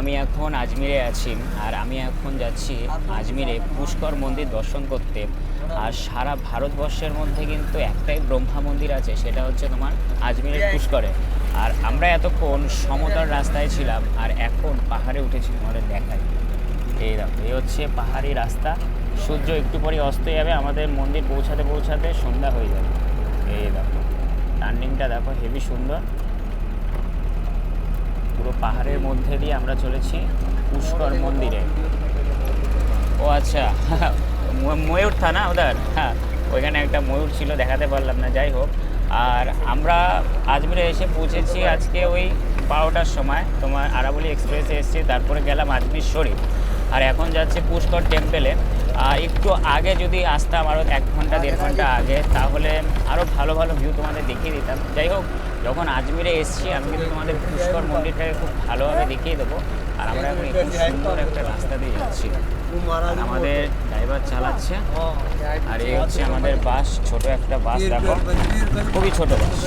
আমি এখন আজমিরে আছি, আর আমি এখন যাচ্ছি আজমিরে পুষ্কর মন্দির দর্শন করতে। আর সারা ভারতবর্ষের মধ্যে কিন্তু একটাই ব্রহ্মা মন্দির আছে, সেটা হচ্ছে তোমার আজমিরের পুষ্করে। আর আমরা এতক্ষণ সমতল রাস্তায় ছিলাম, আর এখন পাহাড়ে উঠেছি, আমাদের দেখায়। এই দেখো, এই হচ্ছে পাহাড়ি রাস্তা। সূর্য একটু পরে অস্ত যাবে, আমাদের মন্দির পৌঁছাতে পৌঁছাতে সন্ধ্যা হয়ে যাবে। এই দেখো টার্নিংটা দেখো, হেভি সুন্দর। পুরো পাহাড়ের মধ্যে দিয়ে আমরা চলেছি পুষ্কর মন্দিরে। ও আচ্ছা, ময়ূর থা না ওদের, হ্যাঁ ওইখানে একটা ময়ূর ছিল, দেখাতে পারলাম না, যাই হোক। আর আমরা আজমিরে এসে পৌঁছেছি আজকে ওই 12টার সময়, তোমার আরাবলি এক্সপ্রেসে এসেছি, তারপরে গেলাম আজমির শরীফ, আর এখন যাচ্ছে পুষ্কর টেম্পেলে। আর একটু আগে যদি আসতাম, আরও 1 ঘন্টা 1.5 ঘন্টা আগে, তাহলে আরও ভালো ভালো ভিউ তোমাদের দেখিয়ে দিতাম। যাই হোক, যখন আজমিরে এসেছি আমি কিন্তু তোমাদের পুষ্কর মন্দিরটাকে খুব ভালোভাবে দেখিয়ে দেবো। আর আমরা এখন একটু সুন্দর একটা রাস্তা দিয়ে যাচ্ছি, আমাদের ড্রাইভার চালাচ্ছে। আর এই হচ্ছে আমাদের বাস, ছোট একটা বাস দেখো, খুবই ছোট বাস।